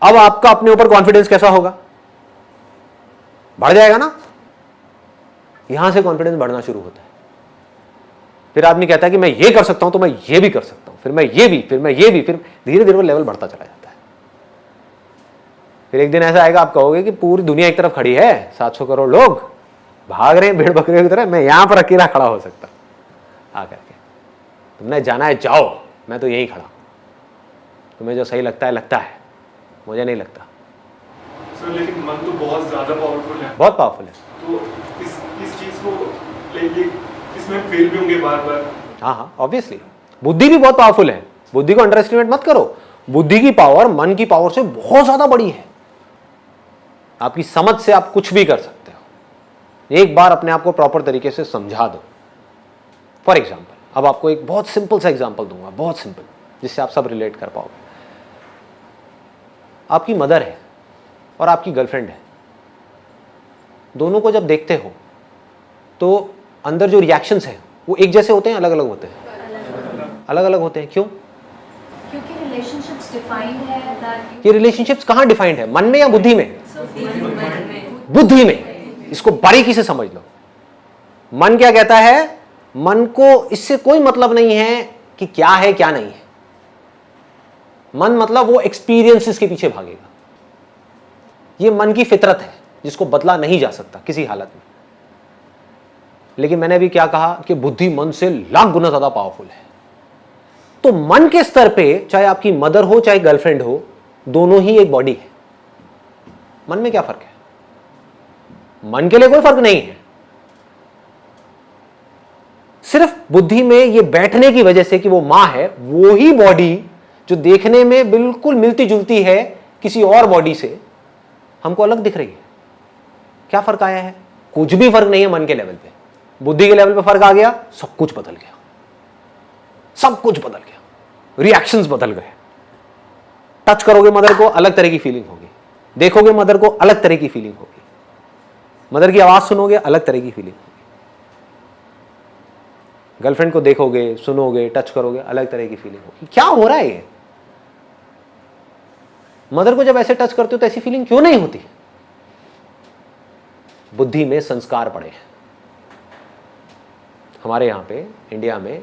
अब आपका अपने ऊपर कॉन्फिडेंस कैसा होगा? बढ़ जाएगा ना। यहां से कॉन्फिडेंस बढ़ना शुरू होता है। फिर आदमी कहता है कि मैं ये कर सकता हूं तो मैं ये भी कर सकता हूं, फिर मैं ये भी, फिर मैं ये भी, फिर धीरे धीरे वो लेवल बढ़ता चला जाता है। फिर एक दिन ऐसा आएगा आप कहोगे कि पूरी दुनिया एक तरफ खड़ी है, 700 करोड़ लोग भाग रहे हैं भेड़ बकरियों की तरह, मैं यहां पर अकेला खड़ा हो सकता आकर के। तुमने जाना है जाओ, मैं तो यहीं खड़ा। तुम्हें जो सही लगता है, मुझे नहीं लगता। सर लेकिन मन तो बहुत ज्यादा पावरफुल है। बहुत पावरफुल है। तो इस चीज को लेके इसमें फेल भी होंगे बार बार। हाँ, ऑब्वियसली। बुद्धि भी बहुत पावरफुल है, बुद्धि को अंडर एस्टिमेट मत करो। बुद्धि की पावर मन की पावर से बहुत ज्यादा बड़ी है। आपकी समझ से आप कुछ भी कर सकते हो। एक बार अपने आप को प्रॉपर तरीके से समझा दो। फॉर एग्जाम्पल, अब आपको एक बहुत सिंपल सा एग्जाम्पल दूंगा, बहुत सिंपल, जिससे आप सब रिलेट कर पाओगे। आपकी मदर है और आपकी गर्लफ्रेंड है। दोनों को जब देखते हो तो अंदर जो रिएक्शंस हैं वो एक जैसे होते हैं, अलग अलग होते हैं? अलग अलग होते हैं। क्यों? क्योंकि रिलेशनशिप्स डिफाइंड है दैट ये रिलेशनशिप्स कहाँ डिफाइंड है, मन में या बुद्धि में? बुद्धि में। इसको बारीकी से समझ लो। मन क्या कहता है? मन को इससे कोई मतलब नहीं है कि क्या है क्या नहीं है। मन मतलब वो एक्सपीरियंसेस के पीछे भागेगा। ये मन की फितरत है जिसको बदला नहीं जा सकता किसी हालत में। लेकिन मैंने अभी क्या कहा कि बुद्धि मन से लाख गुना ज्यादा पावरफुल है। तो मन के स्तर पे चाहे आपकी मदर हो चाहे गर्लफ्रेंड हो, दोनों ही एक बॉडी है। मन में क्या फर्क है? मन के लिए कोई फर्क नहीं है। सिर्फ बुद्धि में ये बैठने की वजह से कि वो मां है, वो ही बॉडी जो देखने में बिल्कुल मिलती जुलती है किसी और बॉडी से, हमको अलग दिख रही है। क्या फर्क आया है? कुछ भी फर्क नहीं है। मन के लेवल पे, बुद्धि के लेवल पे फर्क आ गया, सब कुछ बदल गया। सब कुछ बदल गया, रिएक्शंस बदल गए। टच करोगे मदर को, अलग तरह की फीलिंग होगी। देखोगे मदर को, अलग तरह की फीलिंग होगी। मदर की आवाज सुनोगे, अलग तरह की फीलिंग होगी। गर्लफ्रेंड को देखोगे, सुनोगे, टच करोगे, अलग तरह की फीलिंग होगी। क्या हो रहा है ये? मदर को जब ऐसे टच करते हो तो ऐसी फीलिंग क्यों नहीं होती? बुद्धि में संस्कार पड़े हैं। हमारे यहां पे इंडिया में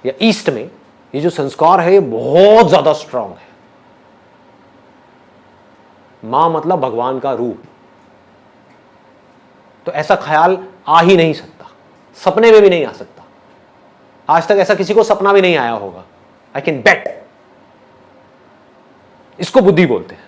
या ईस्ट में ये जो संस्कार है ये बहुत ज्यादा स्ट्रांग है। मां मतलब भगवान का रूप। तो ऐसा ख्याल आ ही नहीं सकता, सपने में भी नहीं आ सकता। आज तक ऐसा किसी को सपना भी नहीं आया होगा। I can bet. इसको बुद्धि बोलते हैं।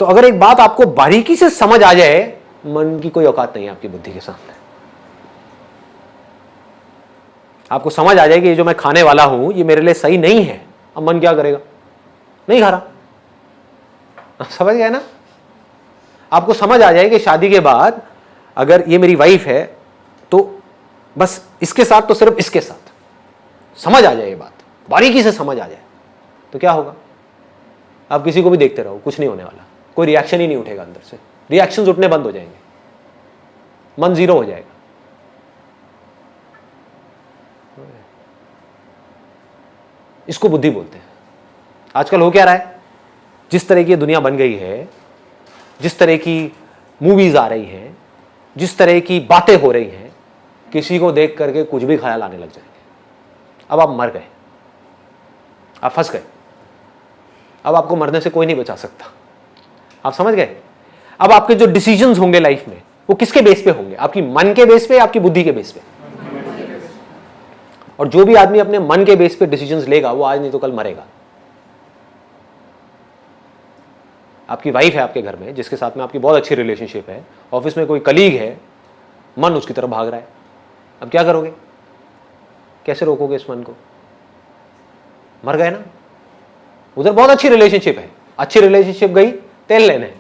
तो अगर एक बात आपको बारीकी से समझ आ जाए, मन की कोई औकात नहीं है आपकी बुद्धि के सामने। आपको समझ आ जाए कि ये जो मैं खाने वाला हूं ये मेरे लिए सही नहीं है, अब मन क्या करेगा? नहीं खा रहा। समझ गए ना? आपको समझ आ जाए कि शादी के बाद अगर ये मेरी वाइफ है तो बस इसके साथ तो सिर्फ इसके साथ, समझ आ जाए ये बात, बारीकी से समझ आ जाए, तो क्या होगा? आप किसी को भी देखते रहो, कुछ नहीं होने वाला। कोई रिएक्शन ही नहीं उठेगा अंदर से। रिएक्शंस उठने बंद हो जाएंगे, मन जीरो हो जाएगा। इसको बुद्धि बोलते हैं। आजकल हो क्या रहा है? जिस तरह की दुनिया बन गई है, जिस तरह की मूवीज आ रही हैं, जिस तरह की बातें हो रही हैं, किसी को देख करके कुछ भी ख्याल आने लग जाएंगे। अब आप मर गए, आप फंस गए। अब आपको मरने से कोई नहीं बचा सकता। आप समझ गए? अब आपके जो डिसीजंस होंगे लाइफ में वो किसके बेस पे होंगे? आपकी मन के बेस पे, आपकी बुद्धि के बेस पे? और जो भी आदमी अपने मन के बेस पे डिसीजंस लेगा वो आज नहीं तो कल मरेगा। आपकी वाइफ है आपके घर में जिसके साथ में आपकी बहुत अच्छी रिलेशनशिप है, ऑफिस में कोई कलीग है, मन उसकी तरफ भाग रहा है। अब क्या करोगे? कैसे रोकोगे इस मन को? मर गए ना। उधर बहुत अच्छी रिलेशनशिप है, अच्छी रिलेशनशिप गई तेल लेने।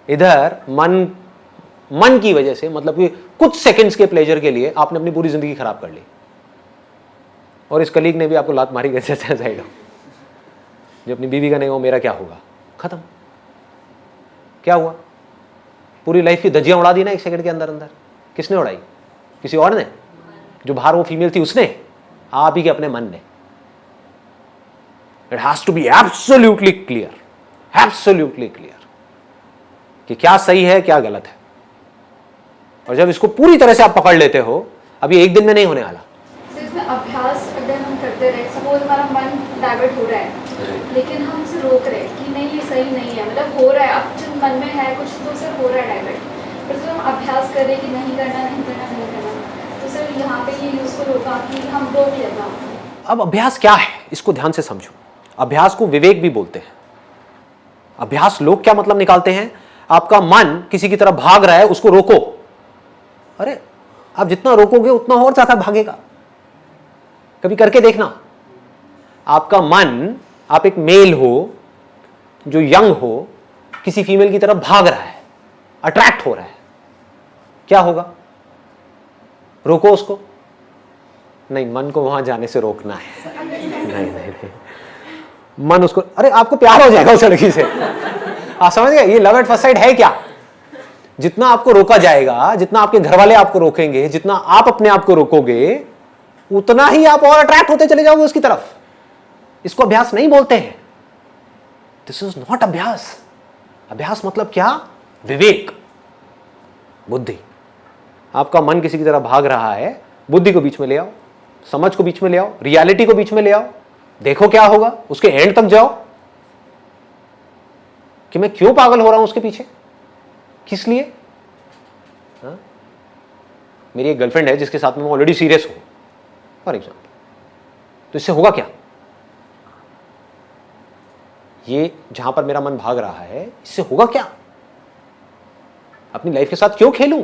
इधर मन की वजह से, मतलब कि कुछ सेकंड्स के प्लेजर के लिए आपने अपनी पूरी जिंदगी खराब कर ली। और इस कलीग ने भी आपको लात मारी कैसे साइड हो। जो अपनी बीवी का नहीं हो, मेरा क्या होगा? खत्म। क्या हुआ? पूरी लाइफ की धज्जियां उड़ा दी ना एक सेकंड के अंदर अंदर। किसने उड़ाई? किसी और ने? जो बाहर वो फीमेल थी उसने? आप ही के अपने मन ने। It has to be absolutely clear. Absolutely clear कि क्या सही है क्या गलत है। और जब इसको पूरी तरह से आप पकड़ लेते हो, अभी एक दिन में नहीं होने वाला। इसमें अभ्यास अगर हम करते रहे, सपोज हमारा मन डाइवर्ट हो रहा है लेकिन हम उसे रोक रहे हैं कि नहीं ये सही नहीं है, मतलब हो रहा है, अब जो मन में है कुछ तो उसे हो रहा है डाइवर्ट, पर जब हम अभ्यास कर रहे हैं कि नहीं करना नहीं करना नहीं करना, तो सर यहाँ पे ये यूज़फुल होगा कि हम रोक लेना। अब अभ्यास क्या है इसको ध्यान से समझो। अभ्यास को विवेक भी बोलते हैं। अभ्यास लोग क्या मतलब निकालते हैं, आपका मन किसी की तरफ भाग रहा है उसको रोको। अरे आप जितना रोकोगे उतना और ज्यादा भागेगा। कभी करके देखना, आपका मन, आप एक मेल हो जो यंग हो, किसी फीमेल की तरफ भाग रहा है, अट्रैक्ट हो रहा है, क्या होगा? रोको उसको? नहीं, मन को वहां जाने से रोकना है। नहीं नहीं नहीं, मन उसको, अरे आपको प्यार हो जाएगा उस लड़की से। आप समझ गए? ये लव एट फर्स्ट साइट है क्या? जितना आपको रोका जाएगा, जितना आपके घर वाले आपको रोकेंगे, जितना आप अपने आप को रोकोगे, उतना ही आप और अट्रैक्ट होते चले जाओगे उसकी तरफ। इसको अभ्यास नहीं बोलते हैं। दिस इज नॉट अभ्यास। अभ्यास मतलब क्या? विवेक, बुद्धि। आपका मन किसी की तरफ भाग रहा है, बुद्धि को बीच में ले आओ, समझ को बीच में ले आओ, रियलिटी को बीच में ले आओ, देखो क्या होगा, उसके एंड तक जाओ कि मैं क्यों पागल हो रहा हूं उसके पीछे, किस लिए। हा? मेरी एक गर्लफ्रेंड है जिसके साथ में मैं ऑलरेडी सीरियस हूं फॉर एग्जाम्पल, तो इससे होगा क्या? ये जहां पर मेरा मन भाग रहा है, इससे होगा क्या? अपनी लाइफ के साथ क्यों खेलूं,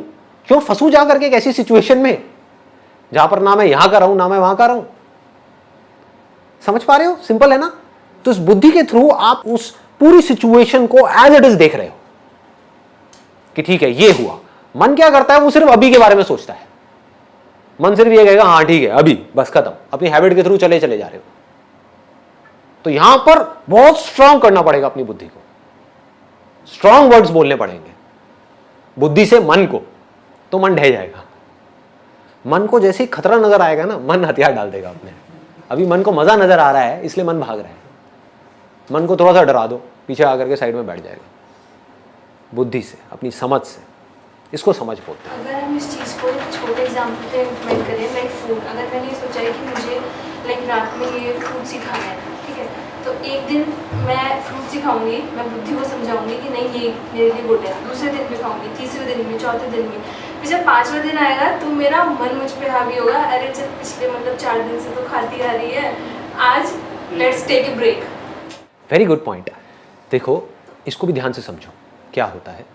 क्यों फंसू जा करके एक ऐसी सिचुएशन में जहां पर ना मैं यहां का रहूं ना मैं वहां का रहूं। समझ पा रहे हो? सिंपल है ना? तो इस बुद्धि के थ्रू आप उस पूरी सिचुएशन को एज इट इज देख रहे हो कि ठीक है ये हुआ। मन क्या करता है, वो सिर्फ अभी के बारे में सोचता है। मन सिर्फ ये कहेगा हाँ ठीक है अभी, बस खत्म। अपनी हैबिट के थ्रू चले चले जा रहे हो। तो यहां पर बहुत स्ट्रांग करना पड़ेगा अपनी बुद्धि को, स्ट्रांग वर्ड्स बोलने पड़ेंगे बुद्धि से मन को, तो मन ढह जाएगा। मन को जैसे ही खतरा नजर आएगा ना, मन हथियार डाल देगा अपने। अभी मन को मजा नजर आ रहा है इसलिए मन भाग रहा है। मन को थोड़ा सा डरा दो, पीछे आकर के साइड में बैठ जाएगा। बुद्धि से, अपनी समझ से, इसको समझ बोलते हैं। अगर हम इस चीज़ को छोटे एग्जाम्पल पे इम्प्लीमेंट करें, लाइक फूड, अगर मैंने सोचा है कि मुझे लाइक रात में ये फ्रूट्स ही खाना है, ठीक है, तो एक दिन मैं फ्रूट्स ही खाऊंगी, मैं बुद्धि को समझाऊंगी कि नहीं ये मेरे लिए गुड है, दूसरे दिन भी खाऊंगी, तीसरे दिन भी, चौथे दिन भी, फिर जब 5वां दिन आएगा तो मेरा मन मुझ पे हावी होगा, अरे चल पिछले मतलब 4 दिन से तो खाती आ रही है, आज let's take a break. Very good point. देखो इसको भी ध्यान से समझो क्या होता है,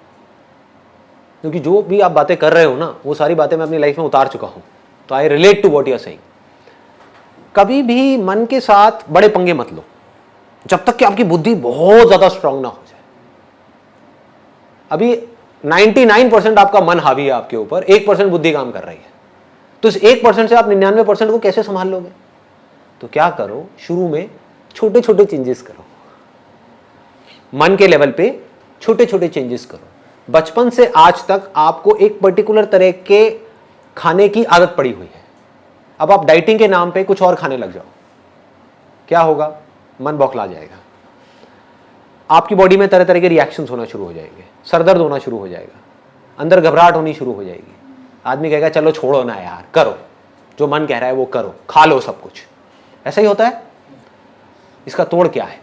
क्योंकि जो भी आप बातें कर रहे हो ना, वो सारी बातें मैं अपनी लाइफ में उतार चुका हूं, तो I relate to what you are saying. कभी भी मन के साथ बड़े पंगे मत लो जब तक कि आपकी बुद्धि बहुत ज्यादा स्ट्रांग ना हो जाए। अभी 99% आपका मन हावी है आपके ऊपर, 1% बुद्धि काम कर रही है, तो इस 1% से आप 99% को कैसे संभाल लोगे? तो क्या करो, शुरू में छोटे छोटे चेंजेस करो, मन के लेवल पे छोटे छोटे चेंजेस करो। बचपन से आज तक आपको एक पर्टिकुलर तरह के खाने की आदत पड़ी हुई है, अब आप डाइटिंग के नाम पे कुछ और खाने लग जाओ, क्या होगा? मन बौखला जाएगा, आपकी बॉडी में तरह तरह के रिएक्शंस होना शुरू हो जाएंगे, सरदर्द होना शुरू हो जाएगा, अंदर घबराहट होनी शुरू हो जाएगी। आदमी कहेगा चलो छोड़ो ना यार, करो जो मन कह रहा है वो करो, खा लो सब कुछ। ऐसा ही होता है। इसका तोड़ क्या है?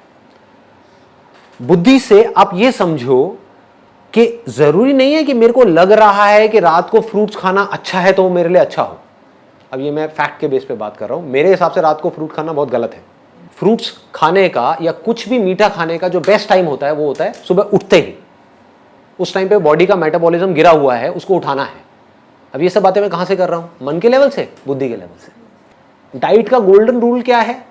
बुद्धि से आप ये समझो कि जरूरी नहीं है कि मेरे को लग रहा है कि रात को फ्रूट्स खाना अच्छा है तो वो मेरे लिए अच्छा हो। अब ये मैं फैक्ट के बेस पे बात कर रहा हूं, मेरे हिसाब से रात को फ्रूट खाना बहुत गलत है। फ्रूट्स खाने का या कुछ भी मीठा खाने का जो बेस्ट टाइम होता है वो होता है सुबह उठते ही। उस टाइम पे बॉडी का मेटाबॉलिज्म गिरा हुआ है, उसको उठाना है। अब ये सब बातें मैं कहां से कर रहा हूं? मन के लेवल से, बुद्धि के लेवल से। डाइट का गोल्डन रूल क्या है?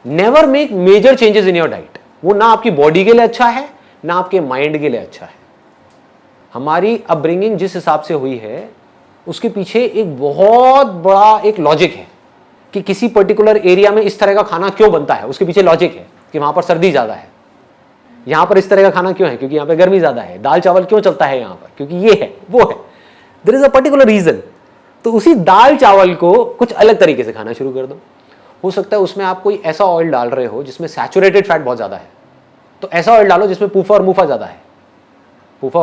Never make major changes in your diet. वो ना आपकी बॉडी के लिए अच्छा है ना आपके माइंड के लिए अच्छा है। हमारी अपब्रिंगिंग जिस हिसाब से हुई है उसके पीछे एक बहुत बड़ा एक लॉजिक है कि किसी पर्टिकुलर एरिया में इस तरह का खाना क्यों बनता है। उसके पीछे लॉजिक है कि वहां पर सर्दी ज्यादा है, यहां पर इस तरह का खाना क्यों है क्योंकि यहां पर गर्मी ज्यादा है। दाल चावल क्यों चलता है यहां पर क्योंकि ये है वो है। There is a particular reason. तो उसी दाल चावल को कुछ अलग तरीके से खाना शुरू कर दो। हो सकता है उसमें आप कोई ऐसा ऑयल डाल रहे हो जिसमें सैचुरेटेड फैट बहुत ज्यादा है, तो ऐसा ऑयल डालो जिसमें पूफा और मुफा ज़्यादा है। पूफा